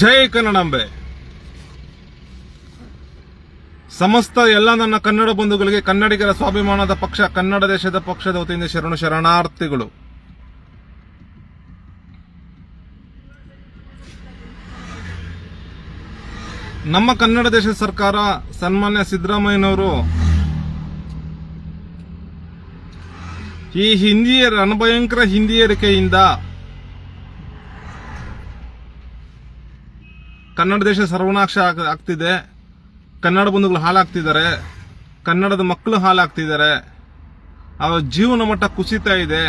ಜೈ ಕನ್ನಡಾಂಬೆ. ಸಮಸ್ತ ಎಲ್ಲ ನನ್ನ ಕನ್ನಡ ಬಂಧುಗಳಿಗೆ ಕನ್ನಡಿಗರ ಸ್ವಾಭಿಮಾನದ ಪಕ್ಷ ಕನ್ನಡ ದೇಶದ ಪಕ್ಷದ ವತಿಯಿಂದ ಶರಣಾರ್ಥಿಗಳು. ನಮ್ಮ ಕನ್ನಡ ದೇಶದ ಸರ್ಕಾರ ಸನ್ಮಾನ್ಯ ಸಿದ್ದರಾಮಯ್ಯನವರು ಈ ಹಿಂದಿಯರ ಅನಭಯಂಕರ ಹಿಂದಿಯರಿಕೆಯಿಂದ ಕನ್ನಡ ದೇಶ ಸರ್ವನಾಶ ಆಗ್ತಿದೆ. ಕನ್ನಡ ಬಂಧುಗಳು ಹಾಳಾಗ್ತಿದ್ದಾರೆ, ಕನ್ನಡದ ಮಕ್ಕಳು ಹಾಳಾಗ್ತಿದ್ದಾರೆ, ಅವರ ಜೀವನ ಮಟ್ಟ ಕುಸಿತಾ ಇದೆ,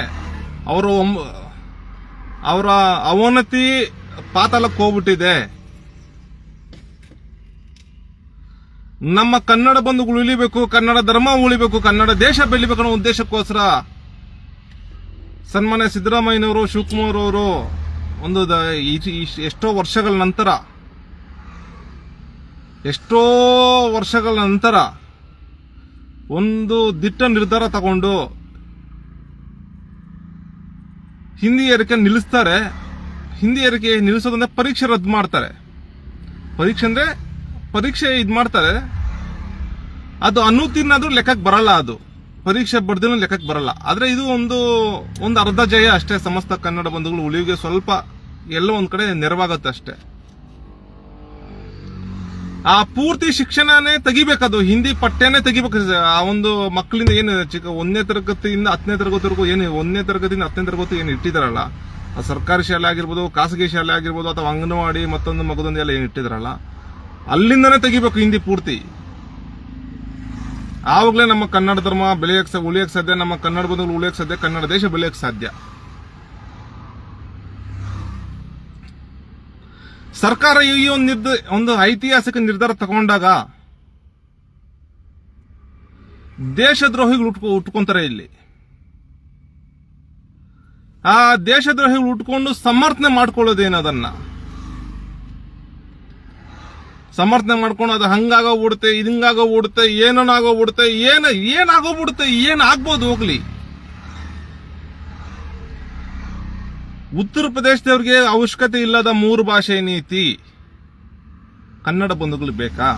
ಅವರ ಅವನತಿ ಪಾತಾಳಕ್ಕೆ ಹೋಗ್ಬಿಟ್ಟಿದೆ. ನಮ್ಮ ಕನ್ನಡ ಬಂಧುಗಳು ಉಳಿಬೇಕು, ಕನ್ನಡ ಧರ್ಮ ಉಳಿಬೇಕು, ಕನ್ನಡ ದೇಶ ಬೆಳಿಬೇಕು ಅನ್ನೋ ಉದ್ದೇಶಕ್ಕೋಸ್ಕರ ಸನ್ಮಾನ್ಯ ಸಿದ್ದರಾಮಯ್ಯನವರು, ಶಿವಕುಮಾರ್ ಅವರು ಒಂದು ಎಷ್ಟೋ ವರ್ಷಗಳ ನಂತರ ಒಂದು ದಿಟ್ಟ ನಿರ್ಧಾರ ತಗೊಂಡು ಹಿಂದಿ ಏರಿಕೆ ನಿಲ್ಲಿಸ್ತಾರೆ. ಹಿಂದಿ ಏರಿಕೆ ನಿಲ್ಲಿಸೋದಂದ್ರೆ ಪರೀಕ್ಷೆ ರದ್ದು ಮಾಡ್ತಾರೆ. ಪರೀಕ್ಷೆ ಇದು ಮಾಡ್ತಾರೆ. ಅದು ಅನುತ್ತೀರ್ಣಾದ್ರೂ ಲೆಕ್ಕಕ್ಕೆ ಬರಲ್ಲ, ಅದು ಪರೀಕ್ಷೆ ಬರ್ದೇನೂ ಲೆಕ್ಕಕ್ಕೆ ಬರಲ್ಲ. ಆದ್ರೆ ಇದು ಒಂದು ಅರ್ಧ ಜಯ ಅಷ್ಟೇ. ಸಮಸ್ತ ಕನ್ನಡ ಬಂಧುಗಳು ಉಳಿವಿಗೆ ಸ್ವಲ್ಪ ಎಲ್ಲೋ ಒಂದ್ ಕಡೆ ನೆರವಾಗುತ್ತೆ ಅಷ್ಟೇ. ಆ ಪೂರ್ತಿ ಶಿಕ್ಷಣನೇ ತೆಗಿಬೇಕದು, ಹಿಂದಿ ಪಠ್ಯನೇ ತೆಗಿಬೇಕು. ಆ ಒಂದು ಮಕ್ಕಳಿಂದ ಏನು 1ನೇ ತರಗತಿಯಿಂದ 10ನೇ ತರಗತಿವರೆಗೂ ಏನು 1ನೇ ತರಗತಿಯಿಂದ 10ನೇ ತರಗತಿ ಏನು ಇಟ್ಟಿದಾರಲ್ಲ, ಆ ಸರ್ಕಾರಿ ಶಾಲೆ ಆಗಿರ್ಬೋದು, ಖಾಸಗಿ ಶಾಲೆ ಆಗಿರ್ಬೋದು, ಅಥವಾ ಅಂಗನವಾಡಿ ಮತ್ತೊಂದು ಮಗದೊಂದು ಎಲ್ಲ ಏನು ಇಟ್ಟಿದಾರಲ್ಲ, ಅಲ್ಲಿಂದನೇ ತೆಗಿಬೇಕು ಹಿಂದಿ ಪೂರ್ತಿ. ಆವಾಗಲೇ ನಮ್ಮ ಕನ್ನಡ ಧರ್ಮ ಉಳಿಯಕ್ಕೆ ಸಾಧ್ಯ, ನಮ್ಮ ಕನ್ನಡ ಬಂಧುಗಳು ಉಳಿಯಕ್ಕೆ ಸಾಧ್ಯ, ಕನ್ನಡ ದೇಶ ಬೆಳೆಯಕ್ಕೆ ಸಾಧ್ಯ. ಸರ್ಕಾರ ಈ ಒಂದು ಐತಿಹಾಸಿಕ ನಿರ್ಧಾರ ತಗೊಂಡಾಗ ದೇಶದ್ರೋಹಿಗಳು ಉಟ್ಕೊಂತಾರೆ. ಇಲ್ಲಿ ಆ ದೇಶದ್ರೋಹಿಗಳು ಉಟ್ಕೊಂಡು ಸಮರ್ಥನೆ ಮಾಡ್ಕೊಳ್ಳೋದೇನು, ಅದನ್ನ ಸಮರ್ಥನೆ ಮಾಡ್ಕೊಂಡು ಅದು ಹಂಗಾಗೋಗ್ಬಿಡುತ್ತೆ, ಇದಂಗಾಗೋಗ್ಬಿಡುತ್ತೆ, ಏನಾಗೋಗ್ಬಿಡುತ್ತೆ, ಏನಾಗೋಗ್ಬಿಡುತ್ತೆ, ಏನಾಗ್ಬೋದು ಹೋಗ್ಲಿ. ಉತ್ತರ ಪ್ರದೇಶದವ್ರಿಗೆ ಅವಶ್ಯಕತೆ ಇಲ್ಲದ 3 ಭಾಷೆ ನೀತಿ ಕನ್ನಡ ಬಂಧುಗಳು ಬೇಕಾ?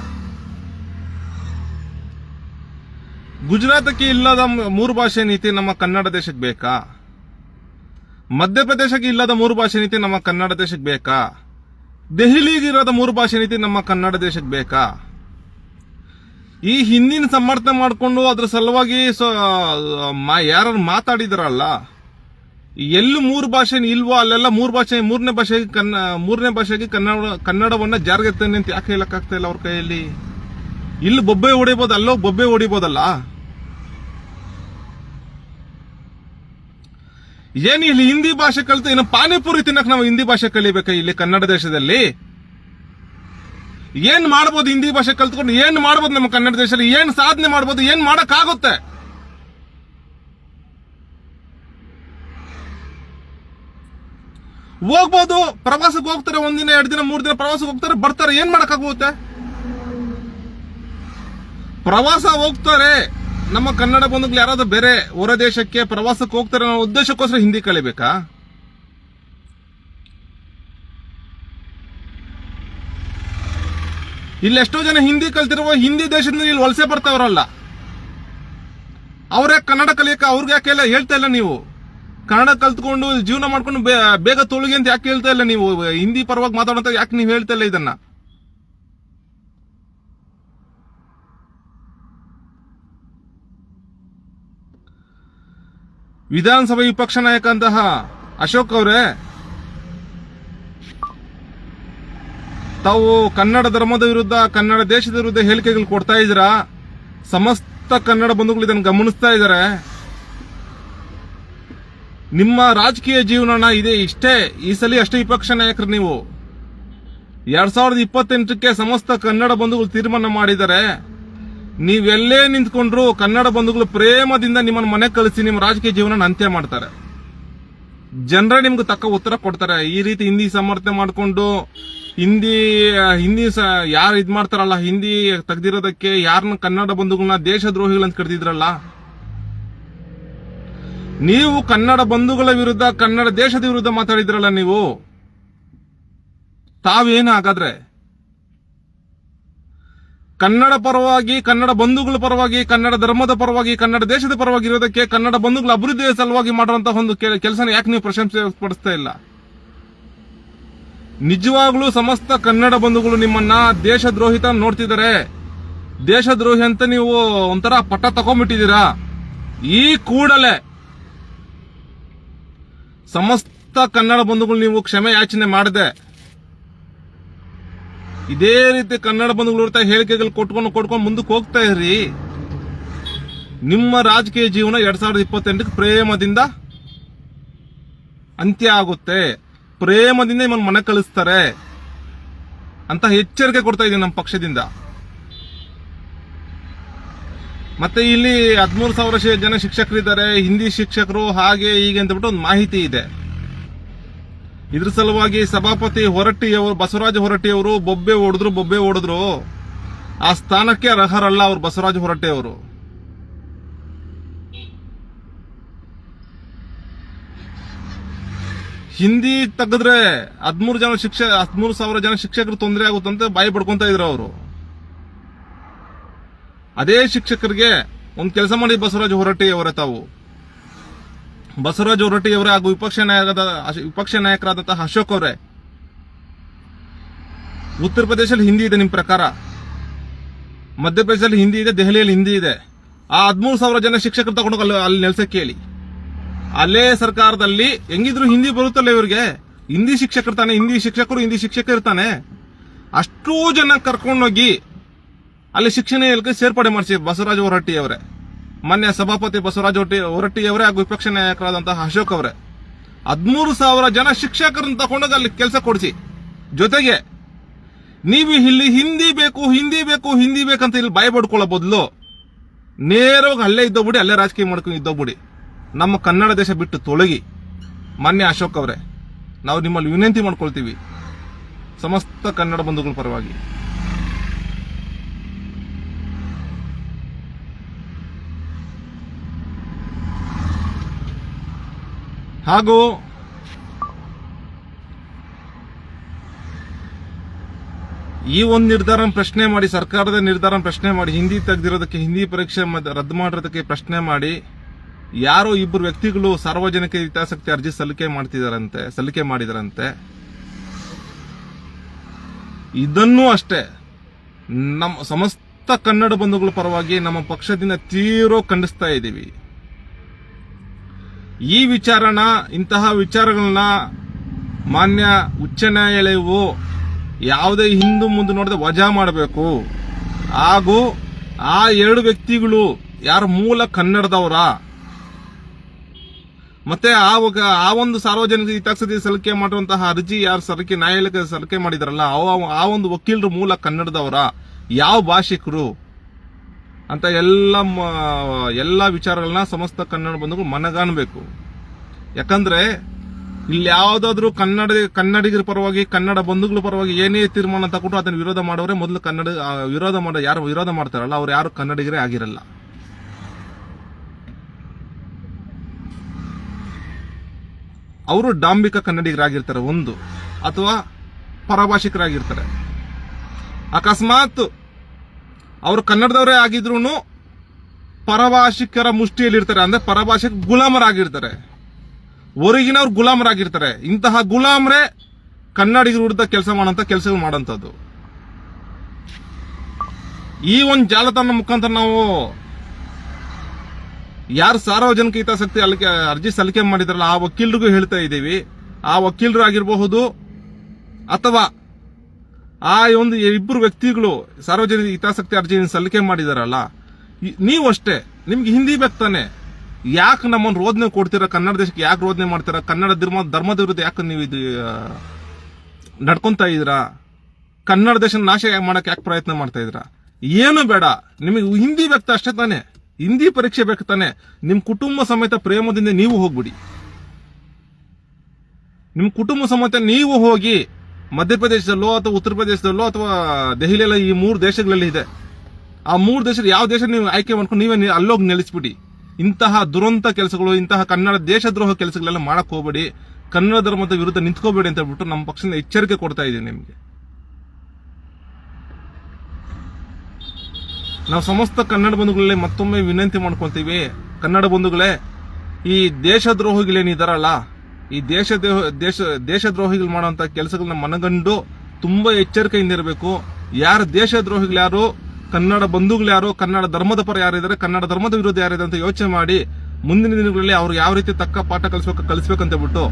ಗುಜರಾತಕ್ಕೆ ಇಲ್ಲದ 3 ಭಾಷೆ ನೀತಿ ನಮ್ಮ ಕನ್ನಡ ದೇಶಕ್ಕೆ ಬೇಕಾ? ಮಧ್ಯಪ್ರದೇಶಕ್ಕೆ ಇಲ್ಲದ 3 ಭಾಷೆ ನೀತಿ ನಮ್ಮ ಕನ್ನಡ ದೇಶಕ್ಕೆ ಬೇಕಾ? ದೆಹಲಿಗಿರೋದ 3 ಭಾಷೆ ನೀತಿ ನಮ್ಮ ಕನ್ನಡ ದೇಶಕ್ಕೆ ಬೇಕಾ? ಈ ಹಿಂದಿನ ಸಮರ್ಥನೆ ಮಾಡಿಕೊಂಡು ಅದ್ರ ಸಲುವಾಗಿ ಯಾರು ಮಾತಾಡಿದಾರಲ್ಲ, ಎಲ್ಲೂ 3 ಭಾಷೆ ಇಲ್ವೋ ಅಲ್ಲೆಲ್ಲ 3ನೇ ಭಾಷೆಗೆ ಕನ್ನಡವನ್ನ ಜಾರಿಗೆ ತನ್ನಿ ಅಂತ ಯಾಕೆ ಹೇಳಕ್ಕಾಗ್ತಾ ಇಲ್ಲ ಅವ್ರ ಕೈಯಲ್ಲಿ? ಇಲ್ಲಿ ಬೊಬ್ಬೆ ಹೊಡಿಬೋದು, ಅಲ್ಲೋ ಬೊಬ್ಬೆ ಹೊಡಿಬೋದಲ್ಲ. ಏನ್ ಇಲ್ಲಿ ಹಿಂದಿ ಭಾಷೆ ಕಲಿತು ಇನ್ನು ಪಾನಿಪುರಿ ತಿನ್ನಕ್ ನಾವು ಹಿಂದಿ ಭಾಷೆ ಕಲಿಬೇಕಾ? ಇಲ್ಲಿ ಕನ್ನಡ ದೇಶದಲ್ಲಿ ಏನ್ ಮಾಡ್ಬೋದು? ಹಿಂದಿ ಭಾಷೆ ಕಲ್ತ್ಕೊಂಡು ಏನ್ ಮಾಡ್ಬೋದು? ನಮ್ಮ ಕನ್ನಡ ದೇಶದಲ್ಲಿ ಏನ್ ಸಾಧನೆ ಮಾಡ್ಬೋದು? ಏನ್ ಮಾಡಕ್ಕಾಗುತ್ತೆ? ಹೋಗ್ಬೋದು, ಪ್ರವಾಸಕ್ಕೆ ಹೋಗ್ತಾರೆ, 1 ದಿನ 2 ದಿನ 3 ದಿನ ಪ್ರವಾಸಕ್ಕೆ ಹೋಗ್ತಾರೆ, ಬರ್ತಾರೆ. ಏನ್ ಮಾಡಕ್ಕಾಗುತ್ತೆ? ಪ್ರವಾಸ ಹೋಗ್ತಾರೆ ನಮ್ಮ ಕನ್ನಡ ಬಂಧುಗಳು ಯಾರಾದ್ರೂ ಬೇರೆ ಹೊರ ದೇಶಕ್ಕೆ ಪ್ರವಾಸಕ್ಕೆ ಹೋಗ್ತಾರೆ ಅನ್ನೋ ಉದ್ದೇಶಕ್ಕೋಸ್ಕರ ಹಿಂದಿ ಕಲಿಬೇಕಾ? ಇಲ್ಲಿ ಎಷ್ಟೋ ಜನ ಹಿಂದಿ ಕಲ್ತಿರುವ ಹಿಂದಿ ದೇಶದಿಂದ ಇಲ್ಲಿ ವಲಸೆ ಬರ್ತಾವ್ರಲ್ಲ, ಅವ್ರ್ಯಾಕೆ ಕನ್ನಡ ಕಲಿಯಕ ಅವ್ರಿಗೆ ಯಾಕೆ ಹೇಳ್ತಾ ಇಲ್ಲ ನೀವು? ಕನ್ನಡ ಕಲ್ತ್ಕೊಂಡು ಜೀವನ ಮಾಡ್ಕೊಂಡು ಬೇಗ ತೊಳಗಿ ಅಂತ ಯಾಕೆ ಹೇಳ್ತಾ ಇಲ್ಲ ನೀವು? ಹಿಂದಿ ಪರವಾಗಿ ಮಾತಾಡೋಂತ ಯಾಕೆ ನೀವು ಹೇಳ್ತಾ ಇಲ್ಲ ಇದನ್ನ? ವಿಧಾನಸಭೆ ವಿಪಕ್ಷ ನಾಯಕ ಅಂತಹ ಅಶೋಕ್ ಅವರೇ, ತಾವು ಕನ್ನಡ ಧರ್ಮದ ವಿರುದ್ಧ, ಕನ್ನಡ ದೇಶದ ವಿರುದ್ಧ ಹೇಳಿಕೆಗಳು ಕೊಡ್ತಾ ಇದ್ದೀರಾ. ಸಮಸ್ತ ಕನ್ನಡ ಬಂಧುಗಳು ಇದನ್ನು ಗಮನಿಸ್ತಾ ಇದ್ದಾರೆ. ನಿಮ್ಮ ರಾಜಕೀಯ ಜೀವನ ಇದೆ ಇಷ್ಟೇ. ಈ ಸಲ ಅಷ್ಟೇ ವಿಪಕ್ಷ ನಾಯಕರು ನೀವು. 2028ಕ್ಕೆ ಸಮಸ್ತ ಕನ್ನಡ ಬಂಧುಗಳು ತೀರ್ಮಾನ ಮಾಡಿದ್ದಾರೆ. ನೀವೆಲ್ಲೇ ನಿಂತ್ಕೊಂಡ್ರು ಕನ್ನಡ ಬಂಧುಗಳು ಪ್ರೇಮದಿಂದ ನಿಮ್ಮನ್ನ ಮನೆ ಕಳಿಸಿ ನಿಮ್ಮ ರಾಜಕೀಯ ಜೀವನ ಅಂತ್ಯ ಮಾಡ್ತಾರೆ. ಜನರೇ ನಿಮ್ಗೆ ತಕ್ಕ ಉತ್ತರ ಕೊಡ್ತಾರೆ. ಈ ರೀತಿ ಹಿಂದಿ ಸಮರ್ಥನೆ ಮಾಡಿಕೊಂಡು ಹಿಂದಿ ಯಾರು ಇದ್ ಮಾಡ್ತಾರಲ್ಲ, ಹಿಂದಿ ತೆಗ್ದಿರೋದಕ್ಕೆ ಯಾರನ್ನ ಕನ್ನಡ ಬಂಧುಗಳನ್ನ ದೇಶದ್ರೋಹಿಗಳಂತ ಕರೆದಿದ್ರಲ್ಲ, ನೀವು ಕನ್ನಡ ಬಂಧುಗಳ ವಿರುದ್ಧ, ಕನ್ನಡ ದೇಶದ ವಿರುದ್ಧ ಮಾತಾಡಿದ್ರಲ್ಲ ನೀವು. ತಾವೇನು ಹಾಗಾದ್ರೆ? ಕನ್ನಡ ಪರವಾಗಿ, ಕನ್ನಡ ಬಂಧುಗಳ ಪರವಾಗಿ, ಕನ್ನಡ ಧರ್ಮದ ಪರವಾಗಿ, ಕನ್ನಡ ದೇಶದ ಪರವಾಗಿ ಇರೋದಕ್ಕೆ, ಕನ್ನಡ ಬಂಧುಗಳ ಅಭಿವೃದ್ಧಿಯ ಸಲುವಾಗಿ ಮಾಡುವಂತಹ ಒಂದು ಕೆಲಸನ ಯಾಕೆ ನೀವು ಪ್ರಶಂಸೆ ವ್ಯಕ್ತಪಡಿಸ್ತಾ ಇಲ್ಲ? ನಿಜವಾಗ್ಲೂ ಸಮಸ್ತ ಕನ್ನಡ ಬಂಧುಗಳು ನಿಮ್ಮನ್ನ ದೇಶದ್ರೋಹಿತ ನೋಡ್ತಿದ್ದಾರೆ. ದೇಶದ್ರೋಹಿ ಅಂತ ನೀವು ಒಂಥರ ಪಟ್ಟ ತಗೊಂಡ್ಬಿಟ್ಟಿದ್ದೀರಾ. ಈ ಕೂಡಲೇ ಸಮಸ್ತ ಕನ್ನಡ ಬಂಧುಗಳು ನೀವು ಕ್ಷಮೆ ಯಾಚನೆ ಮಾಡದೆ ಇದೇ ರೀತಿ ಕನ್ನಡ ಬಂಧುಗಳು ಇರ್ತಾ ಹೇಳಿಕೆಗಳು ಕೊಟ್ಕೊಂಡು ಮುಂದಕ್ಕೆ ಹೋಗ್ತಾ ಇರ್ರಿ. ನಿಮ್ಮ ರಾಜಕೀಯ ಜೀವನ 2028 ಪ್ರೇಮದಿಂದ ಅಂತ್ಯ ಆಗುತ್ತೆ. ಪ್ರೇಮದಿಂದ ನಿಮ್ಮನ್ನು ಮನೆ ಕಳಿಸ್ತಾರೆ ಅಂತ ಎಚ್ಚರಿಕೆ ಕೊಡ್ತಾ ಇದ್ದೀನಿ ನಮ್ಮ ಪಕ್ಷದಿಂದ. ಮತ್ತೆ ಇಲ್ಲಿ 13,000 ಜನ ಶಿಕ್ಷಕರಿದ್ದಾರೆ, ಹಿಂದಿ ಶಿಕ್ಷಕರು ಹಾಗೆ ಹೀಗೆ ಅಂತ ಬಿಟ್ಟು ಒಂದು ಮಾಹಿತಿ ಇದೆ. ಇದ್ರ ಸಲುವಾಗಿ ಸಭಾಪತಿ ಹೊರಟ್ಟಿಯವರು, ಬಸವರಾಜ ಹೊರಟ್ಟಿಯವರು ಬೊಬ್ಬೆ ಹೊಡೆದ್ರು. ಆ ಸ್ಥಾನಕ್ಕೆ ಅರ್ಹರಲ್ಲ ಅವರು. ಬಸವರಾಜ ಹೊರಟ್ಟಿಯವರು ಹಿಂದಿ ತೆಗೆದ್ರೆ 13,000 ಜನ ಶಿಕ್ಷಕರು ತೊಂದರೆ ಆಗುತ್ತಂತೆ ಬಾಯಿ ಪಡ್ಕೊಂತ ಇದ್ರು ಅವರು. ಅದೇ ಶಿಕ್ಷಕರಿಗೆ ಒಂದು ಕೆಲಸ ಮಾಡಿ ಬಸವರಾಜ ಹೊರಟ್ಟಿಯವರೇ ತಾವು. ಬಸವರಾಜ ಹೊರಟ್ಟಿಯವರೇ ಹಾಗೂ ವಿಪಕ್ಷ ನಾಯಕರಾದಂತಹ ಅಶೋಕ್ ಅವರೇ, ಉತ್ತರ ಪ್ರದೇಶದಲ್ಲಿ ಹಿಂದಿ ಇದೆ ನಿಮ್ಮ ಪ್ರಕಾರ, ಮಧ್ಯಪ್ರದೇಶದಲ್ಲಿ ಹಿಂದಿ ಇದೆ, ದೆಹಲಿಯಲ್ಲಿ ಹಿಂದಿ ಇದೆ. ಆ 13,000 ಜನ ಶಿಕ್ಷಕರು ತಗೊಂಡು ಅಲ್ಲಿ ನೆಲೆಸಕ್ಕೆ ಹೇಳಿ. ಅಲ್ಲೇ ಸರ್ಕಾರದಲ್ಲಿ ಹೆಂಗಿದ್ರು ಹಿಂದಿ ಬರುತ್ತಲ್ಲ ಇವರಿಗೆ. ಹಿಂದಿ ಶಿಕ್ಷಕರು ತಾನೆ, ಹಿಂದಿ ಶಿಕ್ಷಕರು ಇರ್ತಾನೆ. ಅಷ್ಟೂ ಜನ ಕರ್ಕೊಂಡೋಗಿ ಅಲ್ಲಿ ಶಿಕ್ಷಣ ಇಲಾಖೆ ಸೇರ್ಪಡೆ ಮಾಡಿಸಿ ಬಸವರಾಜ ಹೊರಟ್ಟಿಯವರೇ, ಮಾನ್ಯ ಸಭಾಪತಿ ಬಸವರಾಜ ಹೊರಟ್ಟಿಯವರೇ ಹಾಗೂ ವಿಪಕ್ಷ ನಾಯಕರಾದಂತಹ ಅಶೋಕ್ ಅವರೇ 13,000 ಜನ ಶಿಕ್ಷಕರನ್ನು ತಗೊಂಡೋಗಿ ಅಲ್ಲಿ ಕೆಲಸ ಕೊಡಿಸಿ. ಜೊತೆಗೆ ನೀವು ಇಲ್ಲಿ ಹಿಂದಿ ಬೇಕಂತ ಇಲ್ಲಿ ಬಾಯಿ ಪಡ್ಕೊಳ್ಳೋ ಬದಲು ನೇರವಾಗಿ ಅಲ್ಲೇ ಇದ್ದೋಗ್ಬಿಡಿ, ಅಲ್ಲೇ ರಾಜಕೀಯ ಮಾಡ್ಕೊಂಡು ಇದ್ದೋಗ್ಬಿಡಿ. ನಮ್ಮ ಕನ್ನಡ ದೇಶ ಬಿಟ್ಟು ತೊಲಗಿ. ಮಾನ್ಯ ಅಶೋಕ್ ಅವರೇ, ನಾವು ನಿಮ್ಮಲ್ಲಿ ವಿನಂತಿ ಮಾಡ್ಕೊಳ್ತೀವಿ ಸಮಸ್ತ ಕನ್ನಡ ಬಂಧುಗಳ ಪರವಾಗಿ. ಹಾಗೂ ಈ ಒಂದು ನಿರ್ಧಾರ ಪ್ರಶ್ನೆ ಮಾಡಿ, ಸರ್ಕಾರದ ನಿರ್ಧಾರ ಪ್ರಶ್ನೆ ಮಾಡಿ, ಹಿಂದಿ ತೆಗೆದಿರೋದಕ್ಕೆ, ಹಿಂದಿ ಪರೀಕ್ಷೆ ರದ್ದು ಮಾಡಿರೋದಕ್ಕೆ ಪ್ರಶ್ನೆ ಮಾಡಿ, ಯಾರೋ ಇಬ್ಬರು ವ್ಯಕ್ತಿಗಳು ಸಾರ್ವಜನಿಕ ಹಿತಾಸಕ್ತಿ ಅರ್ಜಿ ಸಲ್ಲಿಕೆ ಮಾಡಿದಾರಂತೆ. ಇದನ್ನೂ ಅಷ್ಟೇ ನಮ್ಮ ಸಮಸ್ತ ಕನ್ನಡ ಬಂಧುಗಳ ಪರವಾಗಿ ನಮ್ಮ ಪಕ್ಷದಿಂದ ತೀವ್ರ ಖಂಡಿಸ್ತಾ ಇದ್ದೀವಿ. ಈ ಇಂತಹ ವಿಚಾರಗಳನ್ನ ಮಾನ್ಯ ಉಚ್ಚ ನ್ಯಾಯಾಲಯವು ಯಾವುದೇ ಹಿಂದು ಮುಂದೆ ನೋಡದೆ ವಜಾ ಮಾಡಬೇಕು. ಹಾಗೂ ಆ 2 ವ್ಯಕ್ತಿಗಳು ಯಾರು ಮೂಲ ಕನ್ನಡದವರ, ಮತ್ತೆ ಆ ಒಂದು ಸಾರ್ವಜನಿಕ ಹಿತಾಸಕ್ತಿ ಸಲ್ಲಿಕೆ ಮಾಡುವಂತಹ ಅರ್ಜಿ ಯಾರು ನ್ಯಾಯಾಲಯಕ್ಕೆ ಸಲ್ಲಿಕೆ ಮಾಡಿದಾರಲ್ಲ, ಆ ಒಂದು ವಕೀಲರು ಮೂಲ ಕನ್ನಡದವರ, ಯಾವ ಭಾಷಿಕರು ಅಂತ ಎಲ್ಲ ವಿಚಾರಗಳನ್ನ ಸಮಸ್ತ ಕನ್ನಡ ಬಂಧುಗಳು ಮನಗಾಣಬೇಕು. ಯಾಕಂದ್ರೆ ಇಲ್ಲಿ ಯಾವ್ದಾದ್ರು ಕನ್ನಡಿಗರ ಪರವಾಗಿ, ಕನ್ನಡ ಬಂಧುಗಳ ಪರವಾಗಿ ಏನೇ ತೀರ್ಮಾನ ತಗೊಂಡು ಅದನ್ನು ವಿರೋಧ ಮಾಡೋರೆ ಮೊದಲು ಯಾರು ವಿರೋಧ ಮಾಡ್ತಾರಲ್ಲ ಅವ್ರು ಯಾರು ಕನ್ನಡಿಗರೇ ಆಗಿರಲ್ಲ. ಅವರು ಡಾಂಬಿಕ ಕನ್ನಡಿಗರಾಗಿರ್ತಾರೆ ಒಂದು, ಅಥವಾ ಪರಭಾಷಿಕರಾಗಿರ್ತಾರೆ. ಅಕಸ್ಮಾತ್ ಅವರು ಕನ್ನಡದವರೇ ಆಗಿದ್ರು ಪರಭಾಷಿಕರ ಮುಷ್ಟಿಯಲ್ಲಿರ್ತಾರೆ. ಅಂದ್ರೆ ಪರಭಾಷಿಕ ಗುಲಾಮರಾಗಿರ್ತಾರೆ, ಹೊರಗಿನವ್ರು ಗುಲಾಮರಾಗಿರ್ತಾರೆ. ಇಂತಹ ಗುಲಾಮರೇ ಕನ್ನಡಿಗರ ವಿರುದ್ಧ ಕೆಲಸಗಳು ಮಾಡೋಂಥದ್ದು. ಈ ಒಂದು ಜಾಲತಾಣ ಮುಖಾಂತರ ನಾವು ಯಾರು ಸಾರ್ವಜನಿಕ ಹಿತಾಸಕ್ತಿ ಅರ್ಜಿ ಸಲ್ಲಿಕೆ ಮಾಡಿದಾರಲ್ಲ ಆ ವಕೀಲರಿಗೂ ಹೇಳ್ತಾ ಇದ್ದೀವಿ. ಆ ವಕೀಲರು ಆಗಿರಬಹುದು ಅಥವಾ ಆ ಒಂದು ಇಬ್ಬರು ವ್ಯಕ್ತಿಗಳು ಸಾರ್ವಜನಿಕ ಹಿತಾಸಕ್ತಿ ಅರ್ಜಿಯನ್ನು ಸಲ್ಲಿಕೆ ಮಾಡಿದಾರಲ್ಲ, ನೀವು ಅಷ್ಟೇ, ನಿಮ್ಗೆ ಹಿಂದಿ ಬೇಕಾನೆ, ಯಾಕೆ ನಮ್ಮನ್ನು ರೋದನೆ ಕೊಡ್ತೀರಾ? ಕನ್ನಡ ದೇಶಕ್ಕೆ ಯಾಕೆ ರೋದನೆ ಮಾಡ್ತೀರಾ? ಕನ್ನಡ ಧರ್ಮದ ವಿರುದ್ಧ ಯಾಕೆ ನೀವು ಇದು ನಡ್ಕೊಂತ ಇದ್ದೀರಾ? ಕನ್ನಡ ದೇಶ ನಾಶ ಮಾಡಕ್ಕೆ ಯಾಕೆ ಪ್ರಯತ್ನ ಮಾಡ್ತಾ ಇದ್ದೀರಾ? ಏನು ಬೇಡ, ನಿಮಗೆ ಹಿಂದಿ ಬೇಕು ಅಷ್ಟೇ ತಾನೆ, ಹಿಂದಿ ಪರೀಕ್ಷೆ ಬೇಕು ತಾನೆ. ನಿಮ್ ಕುಟುಂಬ ಸಮೇತ ಪ್ರೇಮದಿಂದ ನೀವು ಹೋಗ್ಬಿಡಿ. ನಿಮ್ ಕುಟುಂಬ ಸಮೇತ ನೀವು ಹೋಗಿ ಮಧ್ಯಪ್ರದೇಶದಲ್ಲೋ ಅಥವಾ ಉತ್ತರ ಪ್ರದೇಶದಲ್ಲೋ ಅಥವಾ ದೆಹಲಿಯಲ್ಲ, ಈ 3 ದೇಶಗಳಲ್ಲಿ ಇದೆ. ಆ 3 ದೇಶದ ಯಾವ ದೇಶ ನೀವು ಆಯ್ಕೆ ಮಾಡ್ಕೊಂಡು ನೀವೇ ಅಲ್ಲೋಗಿ ನೆಲೆಸ್ಬಿಡಿ. ಇಂತಹ ದುರಂತ ಕೆಲಸಗಳು, ಇಂತಹ ಕನ್ನಡ ದೇಶದ್ರೋಹ ಕೆಲಸಗಳೆಲ್ಲ ಮಾಡಕ್ ಹೋಗ್ಬೇಡಿ. ಕನ್ನಡ ಧರ್ಮದ ವಿರುದ್ಧ ನಿಂತ್ಕೋಬೇಡಿ ಅಂತ ಹೇಳ್ಬಿಟ್ಟು ನಮ್ಮ ಪಕ್ಷದಿಂದ ಎಚ್ಚರಿಕೆ ಕೊಡ್ತಾ ಇದ್ದೀವಿ ನಿಮಗೆ. ನಾವು ಸಮಸ್ತ ಕನ್ನಡ ಬಂಧುಗಳೇ ಮತ್ತೊಮ್ಮೆ ವಿನಂತಿ ಮಾಡ್ಕೊಳ್ತೀವಿ. ಕನ್ನಡ ಬಂಧುಗಳೇ, ಈ ದೇಶದ್ರೋಹಿಗಳೇನಿದಾರಲ್ಲ, ಈ ದೇಶದ್ರೋಹಿಗಳು ಮಾಡುವಂತ ಕೆಲಸಗಳನ್ನ ಮನಗಂಡು ತುಂಬಾ ಎಚ್ಚರಿಕೆಯಿಂದ ಇರಬೇಕು. ಯಾರು ದೇಶದ್ರೋಹಿಗಳು, ಕನ್ನಡ ಬಂಧುಗಳು, ಕನ್ನಡ ಧರ್ಮದ ಪರ ಯಾರಿದ್ದಾರೆ, ಕನ್ನಡ ಧರ್ಮದ ವಿರುದ್ಧ ಯಾರಿದೆ ಅಂತ ಯೋಚನೆ ಮಾಡಿ ಮುಂದಿನ ದಿನಗಳಲ್ಲಿ ಅವ್ರು ಯಾವ ರೀತಿ ತಕ್ಕ ಪಾಠ ಕಲಿಸ್ಬೇಕಂತ ಬಿಟ್ಟು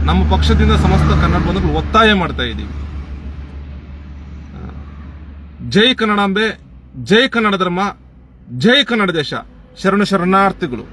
ನಮ್ಮ ಪಕ್ಷದಿಂದ ಸಮಸ್ತ ಕನ್ನಡ ಬಂಧುಗಳು ಒತ್ತಾಯ ಮಾಡ್ತಾ ಇದ್ದೀವಿ. ಜೈ ಕನ್ನಡಾಂಬೆ, ಜೈ ಕನ್ನಡ ಧರ್ಮ, ಜೈ ಕನ್ನಡ ದೇಶ. ಶರಣಾರ್ಥಿಗಳು.